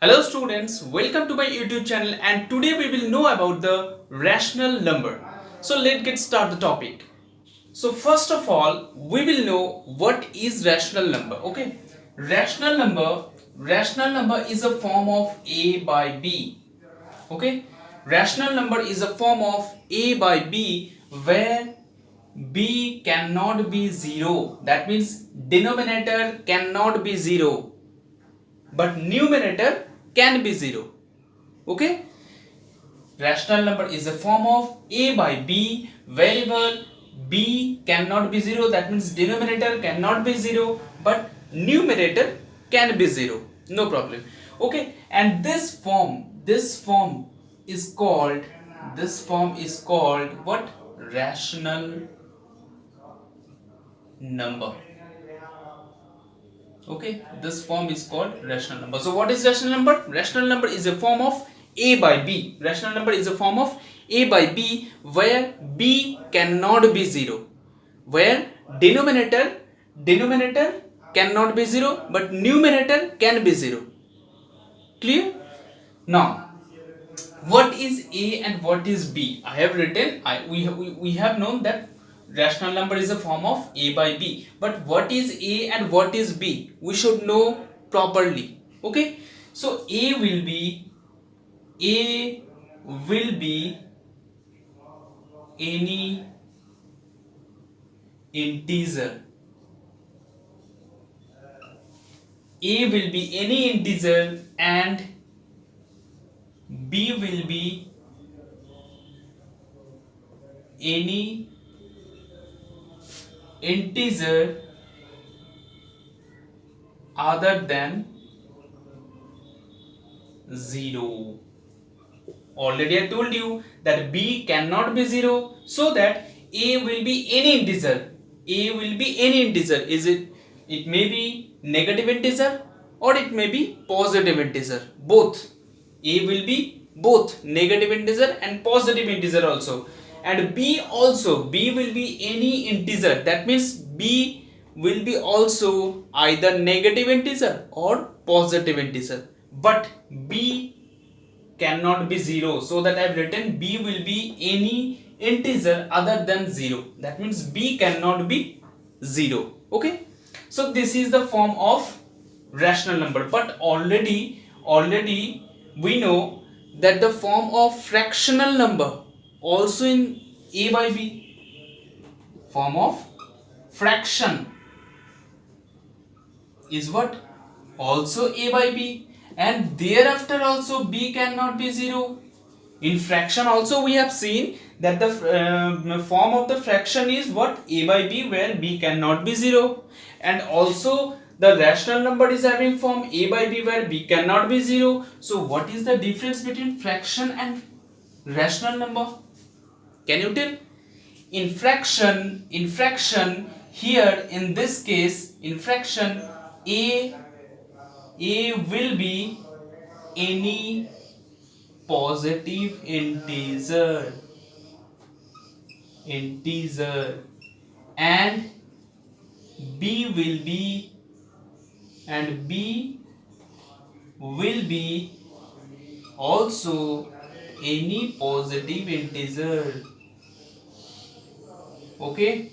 Hello students, welcome to my YouTube channel and today we will know about the rational number. So let's get start the topic. So first of all, we will know what is rational number. Okay, rational number is a form of A by B. Okay, rational number is a form of A by B where B cannot be 0. That means denominator cannot be 0 but numerator can be 0. Okay, rational number is a form of A by B wherever B cannot be 0, that means denominator cannot be 0 but numerator can be 0, no problem. Okay, and this form is called what? Rational number. Okay, this form is called rational number. So what is rational number? Rational number is a form of A by B. Rational number is a form of A by B where B cannot be 0, where denominator cannot be 0 but numerator can be 0. Clear? Now what is A and what is B? I have written, we have known that rational number is a form of A by B, but what is A and what is B? We should know properly. Okay, so A will be any integer. A will be any integer and B will be any integer other than 0. Already I told you that B cannot be 0, so that A will be any integer. A will be any integer. It may be negative integer or it may be positive integer. Both. A will be both negative integer and positive integer also. And B will be any integer. That means B will be also either negative integer or positive integer. But B cannot be 0, so that I have written B will be any integer other than 0. That means B cannot be 0. Okay, so this is the form of rational number. But already we know that the form of fractional number also in A by B. Form of fraction is what? Also A by B, and thereafter also B cannot be 0. In fraction also we have seen that the form of the fraction is what? A by B, where B cannot be 0, and also the rational number is having form A by B where B cannot be 0. So what is the difference between fraction and rational number? Can you tell? In fraction here in this case, in fraction, A will be any positive integer and B will be also any positive integer. Okay,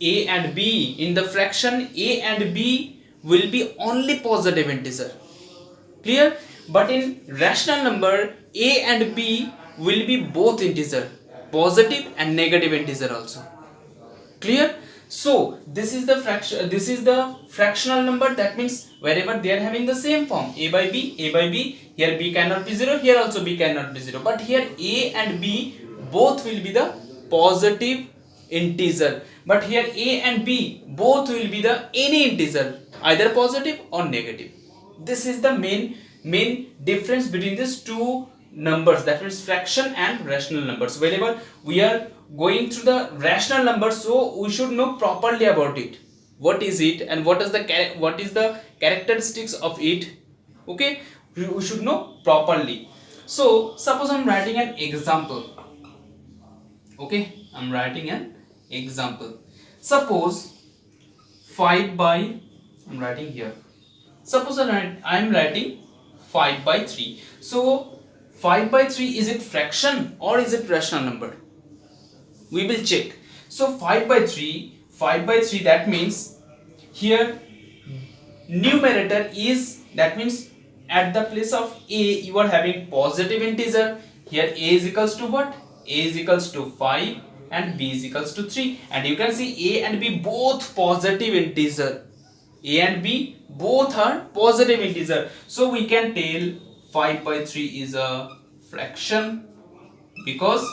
A and B, in the fraction A and B will be only positive integer. Clear? But in rational number A and B will be both integer, positive and negative integer also. Clear? So this is the fractional number. That means wherever they are having the same form, A by B, here B cannot be 0, here also B cannot be 0, but here A and B both will be the positive integer, but here A and B both will be the any integer, either positive or negative. This is the main difference between these two numbers, that means fraction and rational numbers. Wherever we are going through the rational numbers, so we should know properly about it, what is it and what is the characteristics of it. Okay, we should know properly. So suppose I'm writing an example. Okay, I'm writing an example. Suppose 5 by, I'm writing here, Suppose I am writing 5 by 3. So 5 by 3, is it fraction or is it rational number? We will check. So 5 by 3, that means here numerator is, that means at the place of a you are having positive integer. Here a is equals to what? A is equals to 5 and b is equals to 3, and you can see a and b both positive integer. A and b both are positive integer, so we can tell 5 by 3 is a fraction, because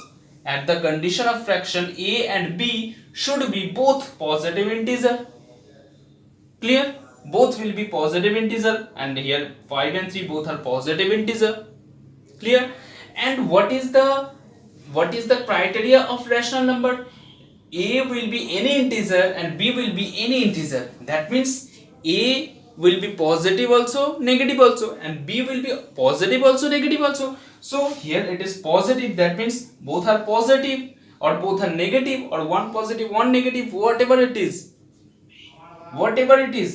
at the condition of fraction a and b should be both positive integer. Clear? Both will be positive integer, and here 5 and 3 both are positive integer. Clear? And what is the criteria of rational number? A will be any integer and b will be any integer. That means a will be positive also, negative also, and b will be positive also, negative also. So here it is positive, that means both are positive, or both are negative, or one positive one negative, whatever it is,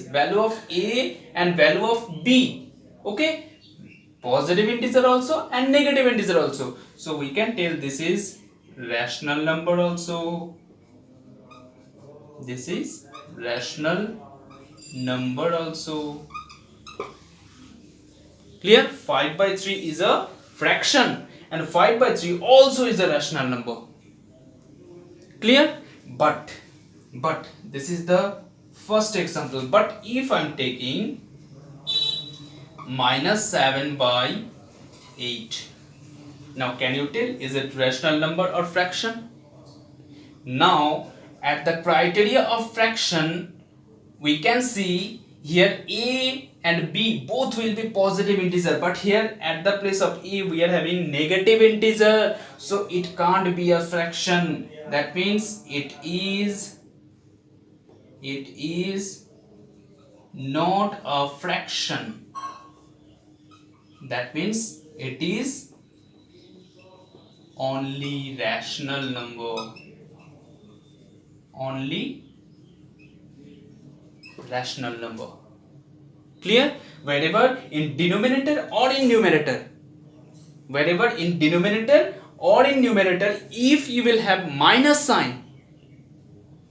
value of a and value of b. Okay, positive integer also and negative integer also, so we can tell this is rational number also. This is rational number also. Clear? 5 by 3 is a fraction and 5 by 3 also is a rational number. Clear? But this is the first example. But if I am taking minus 7 by 8, now can you tell, is it rational number or fraction? Now at the criteria of fraction, we can see here a and b both will be positive integer, but here at the place of a we are having negative integer, so it can't be a fraction. That means it is not a fraction. That means it is only rational number. Only rational number. Clear? Wherever in denominator or in numerator, if you will have minus sign,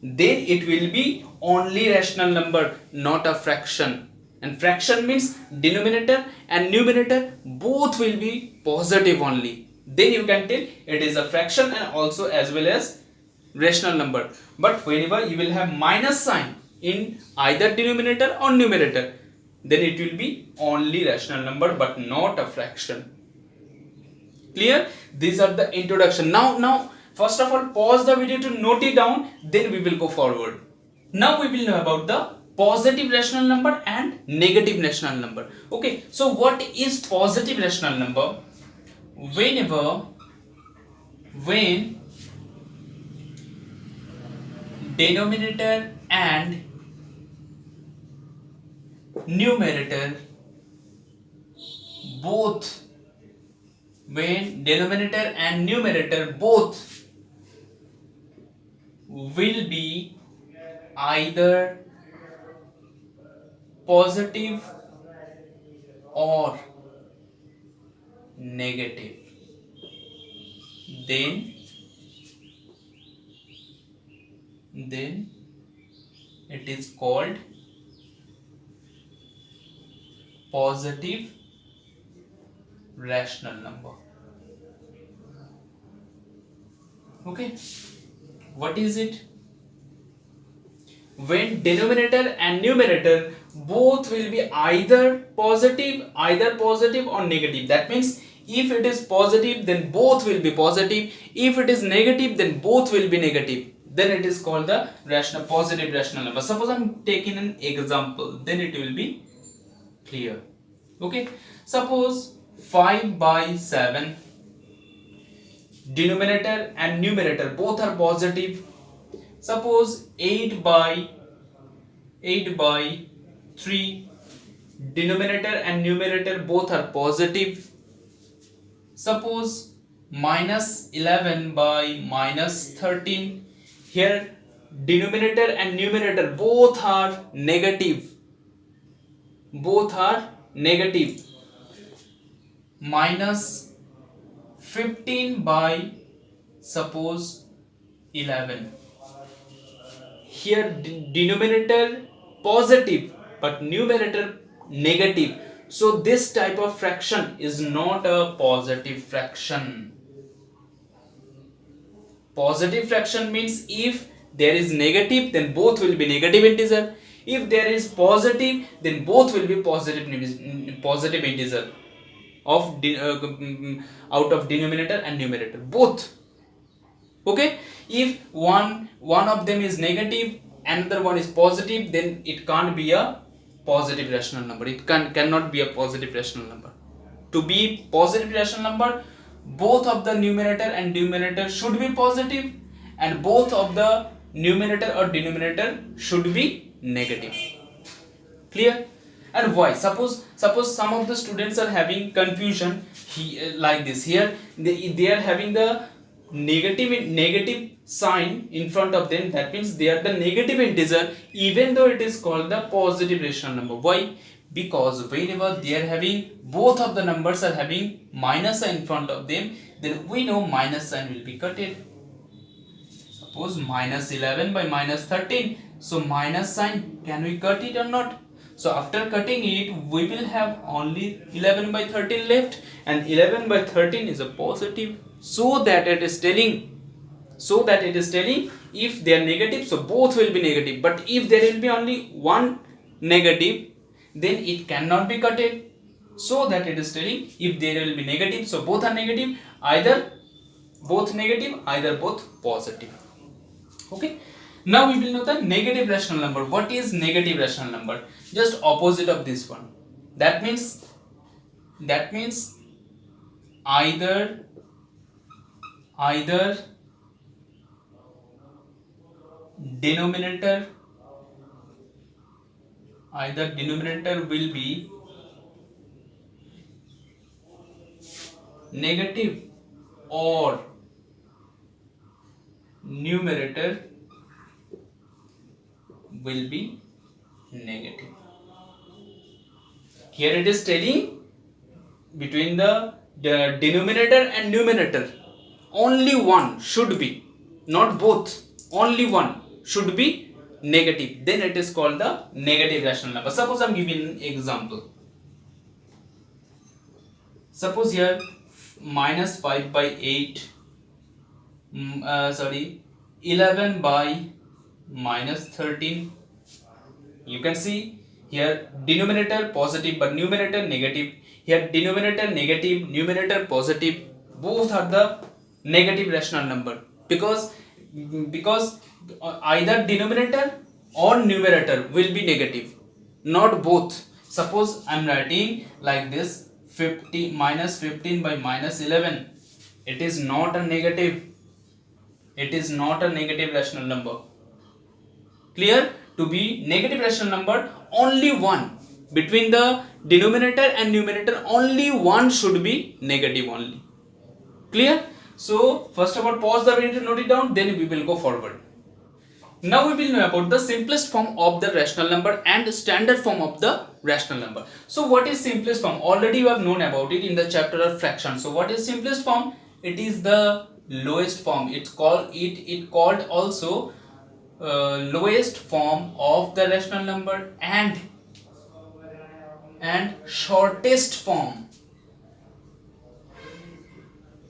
then it will be only rational number, not a fraction. And fraction means denominator and numerator both will be positive only. Then you can tell it is a fraction and also as well as rational number. But whenever you will have minus sign in either denominator or numerator, then it will be only rational number but not a fraction. Clear? These are the introduction. Now first of all pause the video to note it down, then we will go forward. Now we will know about the positive rational number and negative rational number. Okay, so what is positive rational number? When denominator and numerator both will be either positive or negative, then it is called positive rational number. Okay, what is it? When denominator and numerator both will be either positive or negative. That means if it is positive then both will be positive, if it is negative then both will be negative, then it is called the positive rational number. Suppose I am taking an example, then it will be clear. Okay, suppose 5 by 7, denominator and numerator both are positive. Suppose 8 by 3, denominator and numerator both are positive. Suppose minus 11 by minus 13, here denominator and numerator both are negative. both are negative. Minus 15 by suppose 11. Here denominator positive but numerator negative, so this type of fraction is not a positive fraction. Positive fraction means if there is negative, then both will be negative integer. If there is positive, then both will be positive integer of out of denominator and numerator, both. Okay, if one of them is negative, another one is positive, then it can't be a positive rational number. It cannot be a positive rational number. To be positive rational number, both of the numerator and denominator should be positive, and both of the numerator or denominator should be negative. Clear? And why? Suppose some of the students are having confusion like this. Here they are having the negative sign in front of them. That means they are the negative integer, even though it is called the positive rational number. Why? Because whenever they are having both of the numbers are having minus sign in front of them, then we know minus sign will be cutted. Suppose minus 11 by minus 13, so minus sign, can we cut it or not? So after cutting it, we will have only 11 by 13 left, and 11 by 13 is a positive, so that it is telling if they are negative, so both will be negative. But if there will be only one negative, then it cannot be cutted, so that it is telling if there will be negative, so both are negative, either both negative, either both positive. Okay, now we will know the negative rational number. What is negative rational number? Just opposite of this one. That means either denominator will be negative, or numerator will be negative. Here it is telling between the denominator and numerator, only one should be, not both, only one should be negative, then it is called the negative rational number. Suppose I am giving an example. Suppose here minus 5 by 8 11 by minus 13. You can see here denominator positive but numerator negative. Here denominator negative, numerator positive, both are the negative rational number, because either denominator or numerator will be negative, not both. Suppose I am writing like this, minus 15 by minus 11, it is not a negative, it is not a negative rational number. Clear? To be negative rational number, only one, between the denominator and numerator, only one should be negative only. Clear? So first of all, pause the video to note it down, then we will go forward. Now we will know about the simplest form of the rational number and standard form of the rational number. So what is simplest form? Already you have known about it in the chapter of fraction. So what is simplest form? It is the lowest form. It's called also lowest form of the rational number and shortest form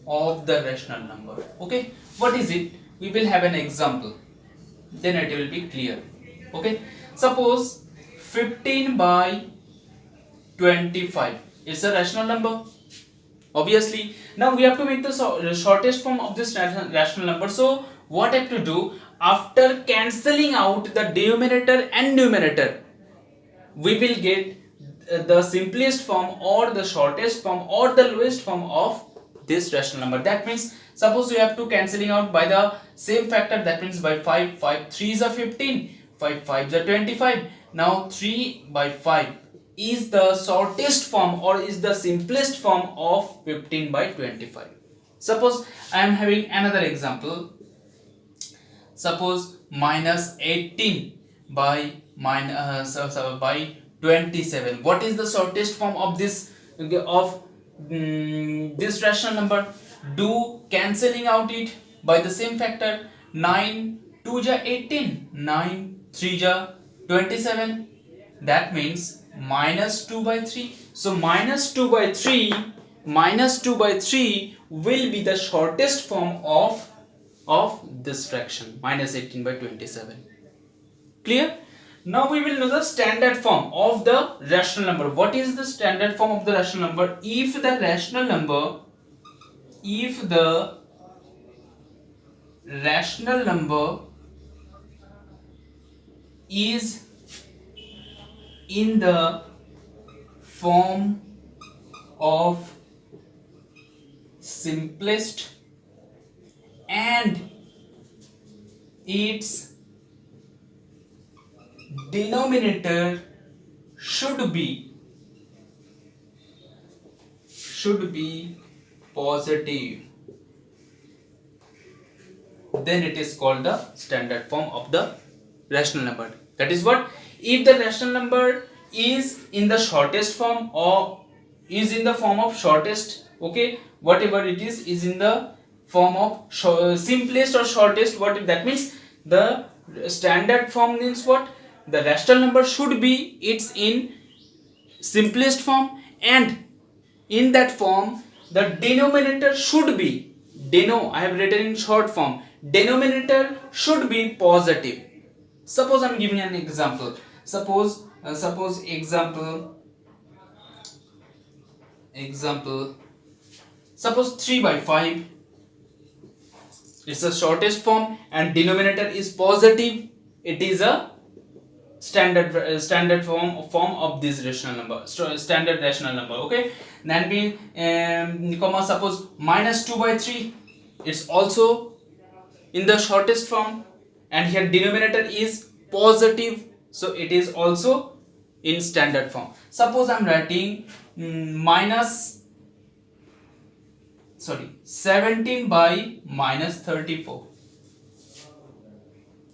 of the rational number. Okay, what is it? We will have an example, then it will be clear. Okay, suppose 15 by 25 is a rational number, obviously. Now we have to make the shortest form of this rational number. So what I have to do, after cancelling out the denominator and numerator, we will get the simplest form or the shortest form or the lowest form of this rational number. That means suppose you have to cancelling out by the same factor, that means by 5 3s are 15, 5 5s are 25. Now 3 by 5 is the shortest form or is the simplest form of 15 by 25. Suppose I am having another example. Suppose minus 18 by 27. What is the shortest form of this this rational number? Do cancelling out it by the same factor. 9 2 ja 18, 9 3 ja 27. That means minus 2 by 3. So minus 2 by 3 will be the shortest form of this fraction, minus 18 by 27. Clear? Now we will know the standard form of the rational number. What is the standard form of the rational number? If the rational number is in the form of simplest and its denominator should be positive, then it is called the standard form of the rational number. That is what, if the rational number is in the shortest form or is in the form of shortest, okay, whatever it is in the form of simplest or shortest, what that means, the standard form means what, the rational number should be it's in simplest form, and in that form the denominator should be, I have written in short form, denominator should be positive. Suppose I am giving an example. Suppose suppose 3 by 5, it's the shortest form and denominator is positive. It is a standard form of this rational number, standard rational number. Okay, then be comma, suppose minus 2 by 3, it's also in the shortest form and here denominator is positive, so it is also in standard form. Suppose I am writing 17 by minus 34,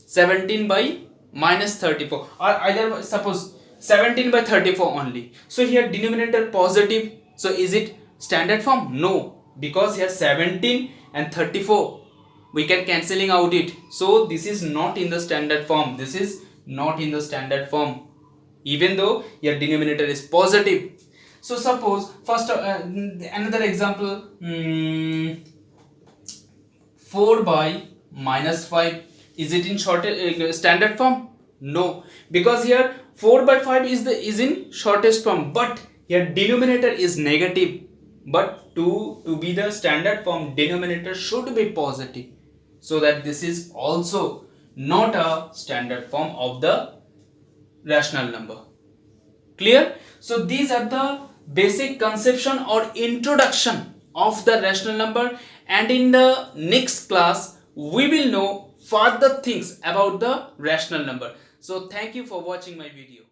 17 by minus 34, or either suppose 17 by 34 only. So here denominator positive, so is it standard form? No, because here 17 and 34 we can cancelling out it, so this is not in the standard form. This is not in the standard form, even though your denominator is positive. So suppose first another example, 4 by minus 5, is it in standard form? No, because here 4 by 5 is in shortest form, but here denominator is negative, but to be the standard form denominator should be positive, so that this is also not a standard form of the rational number. Clear? So these are the basic conception or introduction of the rational number, and in the next class we will know further things about the rational number. So thank you for watching my video.